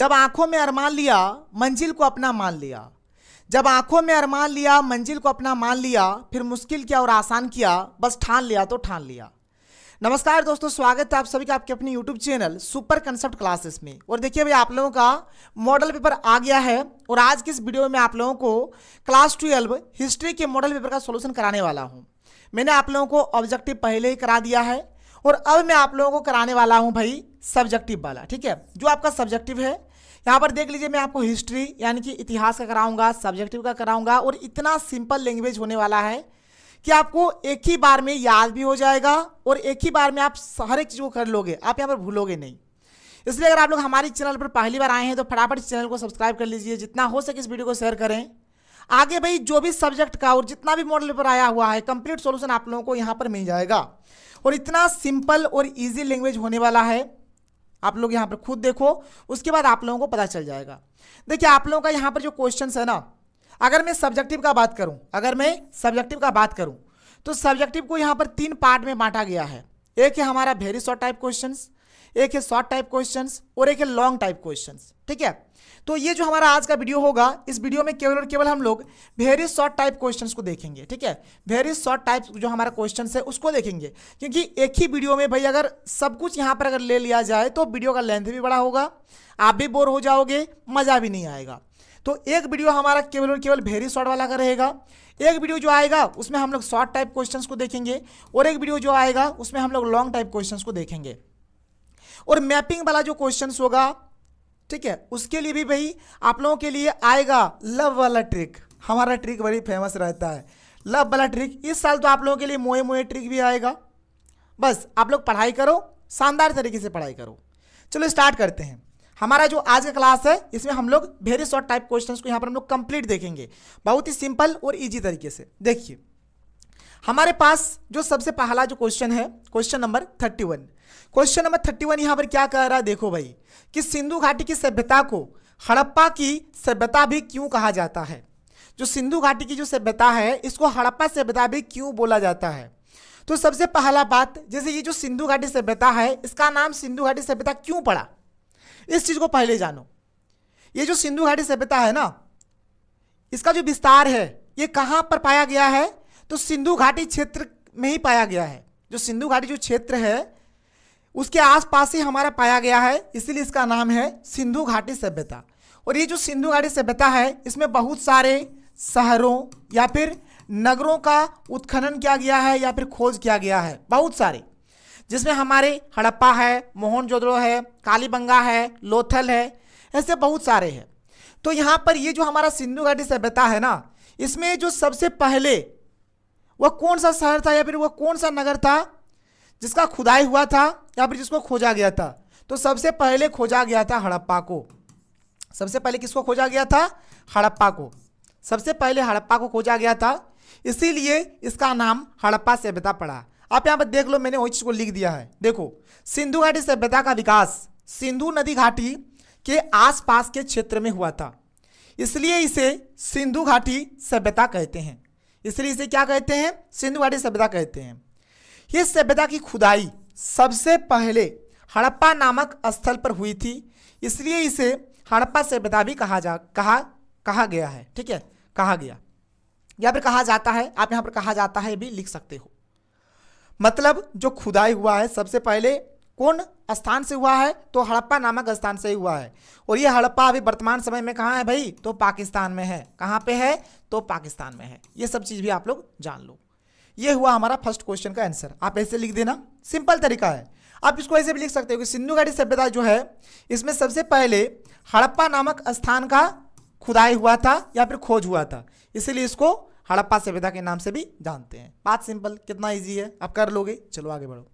जब आंखों में अरमान लिया मंजिल को अपना मान लिया। जब आंखों में अरमान लिया मंजिल को अपना मान लिया, फिर मुश्किल किया और आसान किया, बस ठान लिया तो ठान लिया। नमस्कार दोस्तों, स्वागत है आप सभी का आपके अपने YouTube channel super concept classes में। और देखिए भाई, आप लोगों का मॉडल पेपर आ गया है और आज की इस वीडियो में आप लोगों को क्लास 12 हिस्ट्री के मॉडल पेपर का सॉल्यूशन कराने वाला हूं। मैंने आप लोगों को ऑब्जेक्टिव पहले ही करा दिया है और अब मैं आप लोगों को कराने वाला हूं भाई सब्जेक्टिव वाला। ठीक है, जो आपका सब्जेक्टिव है यहाँ पर देख लीजिए, मैं आपको हिस्ट्री यानी कि इतिहास का कराऊंगा, सब्जेक्टिव का कराऊंगा और इतना सिंपल लैंग्वेज होने वाला है कि आपको एक ही बार में याद भी हो जाएगा और एक ही बार में आप हर एक चीज़ को कर लोगे, आप यहाँ पर भूलोगे नहीं। इसलिए अगर आप लोग हमारे चैनल पर पहली बार आए हैं तो फटाफट इस चैनल को सब्सक्राइब कर लीजिए, जितना हो सके इस वीडियो को शेयर करें। आगे भाई जो भी सब्जेक्ट का और जितना भी मॉडल पेपर आया हुआ है कंप्लीट सॉल्यूशन आप लोगों को यहाँ पर मिल जाएगा और इतना सिंपल और ईजी लैंग्वेज होने वाला है। आप लोग यहाँ पर खुद देखो, उसके बाद आप लोगों को पता चल जाएगा। देखिए आप लोगों का यहाँ पर जो क्वेश्चन है ना, अगर मैं सब्जेक्टिव का बात करूं, तो सब्जेक्टिव को यहाँ पर 3 पार्ट में बांटा गया है। एक है हमारा वेरी शॉर्ट टाइप क्वेश्चंस, एक है शॉर्ट टाइप क्वेश्चंस और एक है लॉन्ग टाइप क्वेश्चंस। ठीक है, तो ये जो हमारा आज का वीडियो होगा, इस वीडियो में केवल और केवल हम लोग वेरी शॉर्ट टाइप क्वेश्चंस को देखेंगे। ठीक है, वेरी शॉर्ट टाइप जो हमारा क्वेश्चंस है उसको देखेंगे, क्योंकि एक ही वीडियो में भाई अगर सब कुछ यहाँ पर अगर ले लिया जाए तो वीडियो का लेंथ भी बड़ा होगा, आप भी बोर हो जाओगे, मज़ा भी नहीं आएगा। तो एक वीडियो हमारा केवल और केवल वेरी शॉर्ट वाला का रहेगा। एक वीडियो जो आएगा उसमें हम लोग शॉर्ट टाइप क्वेश्चंस को देखेंगे और एक वीडियो जो आएगा उसमें हम लोग लॉन्ग टाइप क्वेश्चंस को देखेंगे। और मैपिंग वाला जो क्वेश्चंस होगा, ठीक है, उसके लिए भी भाई आप लोगों के लिए आएगा लव वाला ट्रिक। हमारा ट्रिक बड़ी फेमस रहता है, लव वाला ट्रिक। इस साल तो आप लोगों के लिए मोए मोए ट्रिक भी आएगा। बस आप लोग पढ़ाई करो, शानदार तरीके से पढ़ाई करो। चलो स्टार्ट करते हैं। हमारा जो आज का क्लास है इसमें हम लोग वेरी शॉर्ट टाइप क्वेश्चंस को यहाँ पर हम लोग कंप्लीट देखेंगे, बहुत ही सिंपल और इजी तरीके से। देखिए हमारे पास जो सबसे पहला जो क्वेश्चन है, क्वेश्चन नंबर 31। क्वेश्चन नंबर 31 यहाँ पर क्या कह रहा है, देखो भाई, कि सिंधु घाटी की सभ्यता को हड़प्पा की सभ्यता भी क्यों कहा जाता है। जो सिंधु घाटी की जो सभ्यता है इसको हड़प्पा सभ्यता भी क्यों बोला जाता है। तो सबसे पहला बात, जैसे ये जो सिंधु घाटी सभ्यता है इसका नाम सिंधु घाटी सभ्यता क्यों पड़ा, इस चीज को पहले जानो। ये जो सिंधु घाटी सभ्यता है ना, इसका जो विस्तार है ये कहां पर पाया गया है, तो सिंधु घाटी क्षेत्र में ही पाया गया है। जो सिंधु घाटी जो क्षेत्र है उसके आसपास ही हमारा पाया गया है, इसीलिए इसका नाम है सिंधु घाटी सभ्यता। और ये जो सिंधु घाटी सभ्यता है इसमें बहुत सारे शहरों या फिर नगरों का उत्खनन किया गया है या फिर खोज किया गया है, बहुत सारे, जिसमें हमारे हड़प्पा है, मोहनजोदड़ो है, कालीबंगा है, लोथल है, ऐसे बहुत सारे हैं। तो यहाँ पर ये जो हमारा सिंधु घाटी सभ्यता है ना, इसमें जो सबसे पहले वह कौन सा शहर था या फिर वह कौन सा नगर था जिसका खुदाई हुआ था या फिर जिसको खोजा गया था, तो सबसे पहले खोजा गया था हड़प्पा को। सबसे पहले किसको खोजा गया था, हड़प्पा को। सबसे पहले हड़प्पा को खोजा गया था, इसीलिए इसका नाम हड़प्पा सभ्यता पड़ा। आप यहाँ पर देख लो, मैंने वही चीज को लिख दिया है। देखो, सिंधु घाटी सभ्यता का विकास सिंधु नदी घाटी के आसपास के क्षेत्र में हुआ था, इसलिए इसे सिंधु घाटी सभ्यता कहते हैं। इसलिए इसे क्या कहते हैं, सिंधु घाटी सभ्यता कहते हैं। यह सभ्यता की खुदाई सबसे पहले हड़प्पा नामक स्थल पर हुई थी, इसलिए इसे हड़प्पा सभ्यता भी कहा गया है। ठीक है, कहा गया या फिर कहा जाता है, आप यहाँ पर कहा जाता है भी लिख सकते हो। मतलब जो खुदाई हुआ है सबसे पहले कौन स्थान से हुआ है, तो हड़प्पा नामक स्थान से ही हुआ है। और ये हड़प्पा अभी वर्तमान समय में कहाँ है भाई, तो पाकिस्तान में है। कहाँ पे है, तो पाकिस्तान में है। ये सब चीज़ भी आप लोग जान लो। ये हुआ हमारा फर्स्ट क्वेश्चन का आंसर। आप ऐसे लिख देना, सिंपल तरीका है। आप इसको ऐसे भी लिख सकते हो कि सिंधु घाटी सभ्यता जो है इसमें सबसे पहले हड़प्पा नामक स्थान का खुदाई हुआ था या फिर खोज हुआ था, इसीलिए इसको हड़प्पा सभ्यता के नाम से भी जानते हैं। बात सिंपल, कितना इजी है, आप कर लोगे। चलो आगे बढ़ो।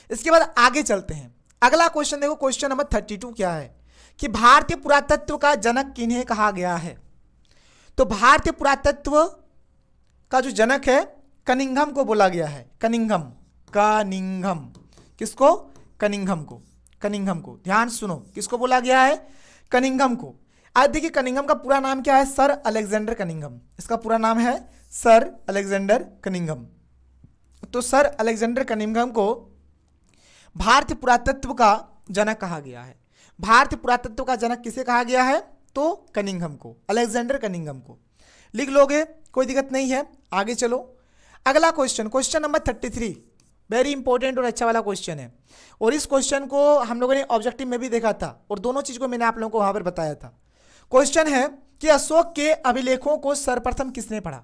इसके बाद आगे चलते हैं। अगला क्वेश्चन देखो, क्वेश्चन नंबर 32 क्या है, कि भारतीय पुरातत्व का जनक किन्हें कहा गया है। तो भारतीय पुरातत्व का जो जनक है कनिंघम को बोला गया है। कनिंघम किसको, कनिंघम को। ध्यान सुनो, किसको बोला गया है, कनिंघम को। आज देखिए कनिंघम का पूरा नाम क्या है, सर अलेक्जेंडर कनिंघम। इसका पूरा नाम है सर अलेक्जेंडर कनिंघम। तो सर अलेक्जेंडर कनिंघम को भारतीय पुरातत्व का जनक कहा गया है। भारतीय पुरातत्व का जनक किसे कहा गया है? तो कनिंघम को, अलेक्जेंडर कनिंघम को। लिख लोगे, कोई दिक्कत नहीं है। आगे चलो, अगला question, question number 33, very important और अच्छा वाला क्वेश्चन है। और इस क्वेश्चन को हम लोगों ने ऑब्जेक्टिव में भी देखा था और दोनों चीज को मैंने आप लोगों को वहां पर बताया था। क्वेश्चन है कि अशोक के अभिलेखों को सर्वप्रथम किसने पढ़ा?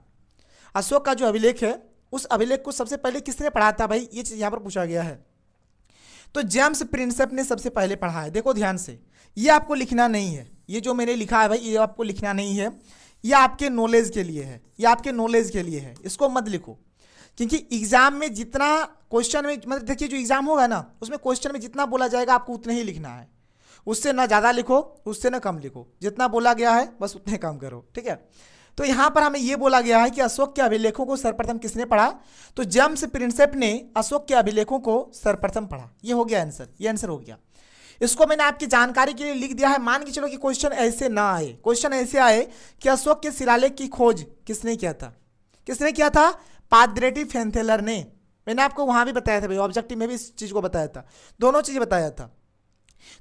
अशोक का जो अभिलेख है उस अभिलेख को सबसे पहले किसने पढ़ा था भाई? ये चीज यहां पर पूछा गया है। तो जेम्स प्रिंसेप ने सबसे पहले पढ़ा है। देखो ध्यान से, ये आपको लिखना नहीं है, ये जो मैंने लिखा है भाई ये आपको लिखना नहीं है, ये आपके नॉलेज के लिए है, ये आपके नॉलेज के लिए है, इसको मत लिखो। क्योंकि एग्जाम में जितना क्वेश्चन में, मतलब देखिए जो एग्जाम होगा ना उसमें क्वेश्चन में जितना बोला जाएगा आपको उतना ही लिखना है, उससे ना ज़्यादा लिखो उससे ना कम लिखो, जितना बोला गया है बस उतने काम करो, ठीक है। तो यहाँ पर हमें ये बोला गया है कि अशोक के अभिलेखों को सर्वप्रथम किसने पढ़ा? तो जेम्स प्रिंसेप ने अशोक के अभिलेखों को सर्वप्रथम पढ़ा। ये हो गया आंसर, ये आंसर हो गया। इसको मैंने आपकी जानकारी के लिए लिख दिया है। मान के चलो कि क्वेश्चन ऐसे ना आए, क्वेश्चन ऐसे आए कि अशोक के शिलालेख की खोज किसने किया था? किसने किया था? पादरेटी फेंथेलर ने। मैंने आपको वहां भी बताया था भाई, ऑब्जेक्टिव में भी इस चीज को बताया था, दोनों चीजें बताया था।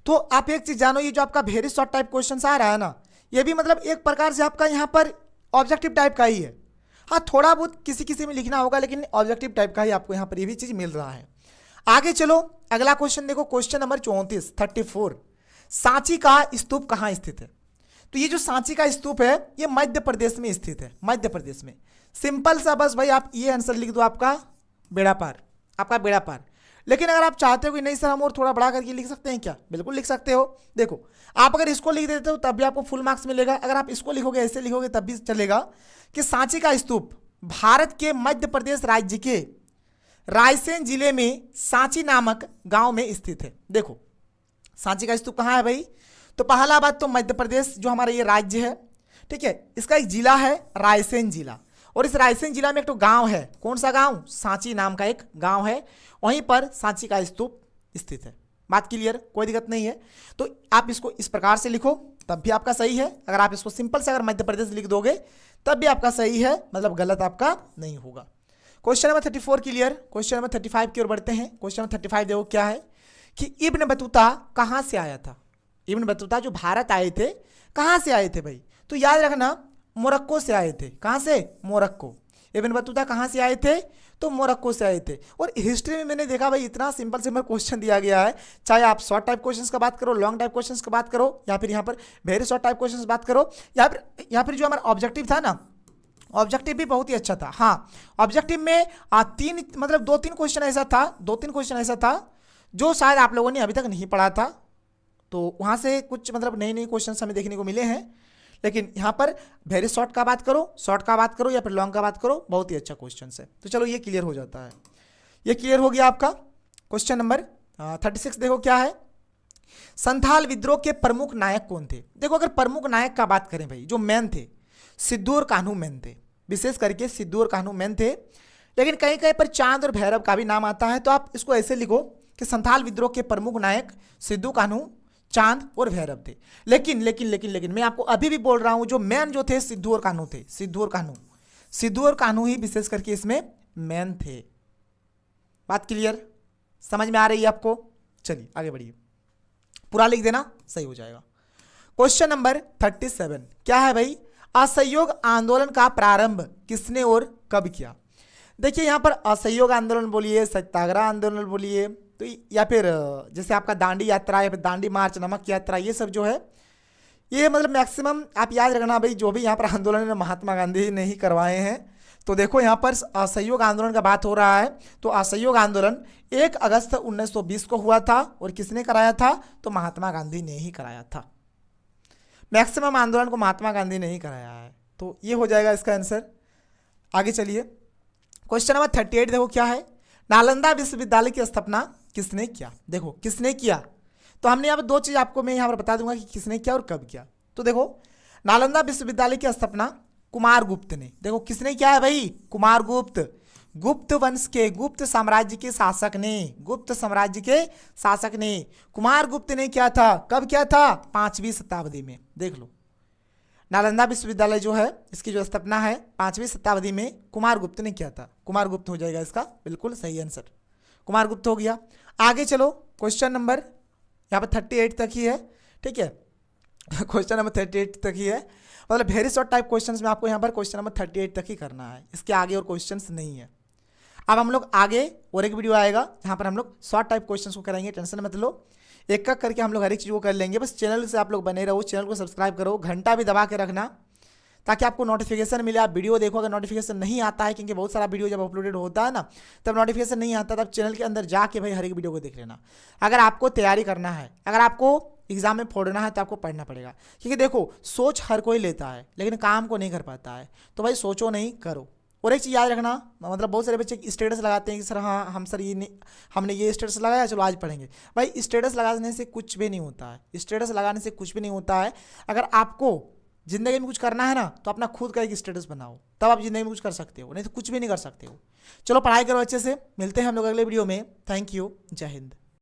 तो आप एक चीज जानो, ये जो आपका वेरी शॉर्ट टाइप क्वेश्चन आ रहा है ना, ये भी मतलब एक प्रकार से आपका यहाँ पर ऑब्जेक्टिव टाइप का ही है। हाँ थोड़ा बहुत किसी किसी में लिखना होगा, लेकिन ऑब्जेक्टिव टाइप का ही आपको यहाँ पर ये भी चीज मिल रहा है। आगे चलो, अगला क्वेश्चन देखो, क्वेश्चन नंबर 34, सांची का स्तूप कहाँ स्थित है? तो ये जो सांची का स्तूप है ये मध्य प्रदेश में स्थित है, मध्य प्रदेश में। सिंपल सा बस भाई आप ये आंसर लिख दो, आपका बेड़ा पार, आपका बेड़ा पार। लेकिन अगर आप चाहते हो कि नहीं सर हम और थोड़ा बड़ा करके लिख सकते हैं क्या? बिल्कुल लिख सकते हो। देखो आप अगर इसको लिख देते हो तब भी आपको फुल मार्क्स मिलेगा, अगर आप इसको लिखोगे ऐसे लिखोगे तब भी चलेगा कि सांची का स्तूप भारत के मध्य प्रदेश राज्य के रायसेन जिले में सांची नामक गांव में स्थित है। देखो सांची का स्तूप कहाँ है भाई? तो पहला बात तो मध्य प्रदेश जो हमारा ये राज्य है, ठीक है, इसका एक जिला है रायसेन जिला, और इस रायसेन जिला में एक तो गांव है। कौन सा गांव? सांची नाम का एक गांव है, वहीं पर सांची का स्तूप स्थित है। बात क्लियर, कोई दिक्कत नहीं है। तो आप इसको इस प्रकार से लिखो तब भी आपका सही है। अगर आप इसको सिंपल से अगर मध्य प्रदेश लिख दोगे तब भी आपका सही है, मतलब गलत आपका नहीं होगा। Question number 34 clear. Question number 35 की ओर बढ़ते हैं। क्वेश्चन नंबर 35 देखो क्या है कि इब्न बतूता कहाँ से आया था? इब्न बतूता जो भारत आए थे, कहाँ से आए थे भाई? तो याद रखना मोरक्को से आए थे। कहाँ से? मोरक्को। इब्न बतूता कहाँ से आए थे? तो मोरक्को से आए थे। और हिस्ट्री में मैंने देखा भाई इतना सिंपल सिंपल क्वेश्चन दिया गया है, चाहे आप शॉर्ट टाइप क्वेश्चंस का बात करो, लॉन्ग टाइप क्वेश्चंस का बात करो, या फिर यहाँ पर वेरी शॉर्ट टाइप क्वेश्चंस बात करो, या फिर जो हमारा ऑब्जेक्टिव था ना, ऑब्जेक्टिव भी बहुत ही अच्छा था। हाँ ऑब्जेक्टिव में दो तीन क्वेश्चन ऐसा था जो शायद आप लोगों ने अभी तक नहीं पढ़ा था, तो वहाँ से कुछ मतलब नए नए क्वेश्चन हमें देखने को मिले हैं। लेकिन यहाँ पर वेरी शॉर्ट का बात करो या फिर लॉन्ग का बात करो, बहुत ही अच्छा क्वेश्चन है। तो चलो ये क्लियर हो जाता है, ये क्लियर हो गया आपका। क्वेश्चन नंबर 36 देखो क्या है, संथाल विद्रोह के प्रमुख नायक कौन थे? देखो अगर प्रमुख नायक का बात करें भाई, जो मैन थे सिद्धू और कान्हू मैन थे, विशेष करके सिद्धू और कान्हू मैन थे। लेकिन कहीं कहीं पर चांद और भैरव का भी नाम आता है, तो आप इसको ऐसे लिखो कि संथाल विद्रोह के प्रमुख नायक सिद्धू, कान्हू, चांद और भैरव थे। लेकिन मैं आपको अभी भी बोल रहा हूं जो मैन जो थे सिद्धू और कान्हू थे, सिद्धू और कान्हू ही विशेष करके इसमें मैन थे। बात क्लियर, समझ में आ रही है आपको? चलिए आगे बढ़िए, पूरा लिख देना सही हो जाएगा। क्वेश्चन नंबर 37 क्या है भाई? असहयोग आंदोलन का प्रारंभ किसने और कब किया? देखिए यहाँ पर असहयोग आंदोलन बोलिए, सत्याग्रह आंदोलन बोलिए, तो या फिर जैसे आपका दांडी यात्रा या फिर दांडी मार्च, नमक यात्रा, ये सब जो है ये मतलब मैक्सिमम आप याद रखना भाई, जो भी यहाँ पर आंदोलन महात्मा गांधी ने ही करवाए हैं। तो देखो यहाँ पर असहयोग आंदोलन का बात हो रहा है, तो असहयोग आंदोलन 1 अगस्त 1920 को हुआ था, और किसने कराया था? तो महात्मा गांधी ने ही कराया था। मैक्सिमम आंदोलन को महात्मा गांधी ने ही कराया है, तो ये हो जाएगा इसका आंसर। आगे चलिए, क्वेश्चन नंबर 38 देखो क्या है, नालंदा विश्वविद्यालय की स्थापना किसने किया? देखो किसने किया, तो हमने यहाँ पर दो चीज आपको मैं यहाँ पर बता दूंगा कि किसने किया और कब किया। तो देखो नालंदा विश्वविद्यालय की स्थापना कुमारगुप्त ने। देखो किसने किया है भाई? कुमारगुप्त, गुप्त वंश के, गुप्त साम्राज्य के शासक ने, गुप्त साम्राज्य के शासक ने कुमारगुप्त ने किया था। कब किया था? 5वीं शताब्दी में। देख लो नालंदा विश्वविद्यालय जो है इसकी जो स्थापना है 5वीं शताब्दी में कुमारगुप्त ने किया था। कुमारगुप्त हो जाएगा इसका बिल्कुल सही आंसर, कुमारगुप्त हो गया। आगे चलो, क्वेश्चन नंबर यहाँ पर 38 तक ही है। ठीक है। क्वेश्चन नंबर 38 तक ही है, मतलब वेरी शॉर्ट टाइप क्वेश्चंस में आपको यहाँ पर क्वेश्चन नंबर 38 तक ही करना है, इसके आगे और क्वेश्चंस नहीं है। अब हम लोग आगे और एक वीडियो आएगा जहाँ पर हम लोग शॉर्ट टाइप क्वेश्चंस को करेंगे, टेंशन मत लो, एक एक करके हम लोग हर एक चीज़ को कर लेंगे। बस चैनल से आप लोग बने रहो, चैनल को सब्सक्राइब करो, घंटा भी दबा के रखना ताकि आपको नोटिफिकेशन मिले। आप वीडियो देखो, अगर नोटिफिकेशन नहीं आता है, क्योंकि बहुत सारा वीडियो जब अपलोडेड होता है ना तब नोटिफिकेशन नहीं आता, तब चैनल के अंदर जाके भाई हर एक वीडियो को देख लेना। अगर आपको तैयारी करना है, अगर आपको एग्जाम में फोड़ना है तो आपको पढ़ना पड़ेगा, क्योंकि देखो सोच हर कोई लेता है लेकिन काम को नहीं कर पाता है, तो भाई सोचो नहीं, करो। और एक चीज़ याद रखना, मतलब बहुत सारे बच्चे स्टेटस लगाते हैं कि सर हाँ हम सर ये नहीं, हमने ये स्टेटस लगाया चलो आज पढ़ेंगे। भाई स्टेटस लगाने से कुछ भी नहीं होता है, स्टेटस लगाने से कुछ भी नहीं होता है। अगर आपको ज़िंदगी में कुछ करना है ना तो अपना खुद का एक स्टेटस बनाओ, तब आप ज़िंदगी में कुछ कर सकते हो, नहीं तो कुछ भी नहीं कर सकते हो। चलो पढ़ाई करो अच्छे से, मिलते हैं हम लोग अगले वीडियो में। थैंक यू, जय हिंद।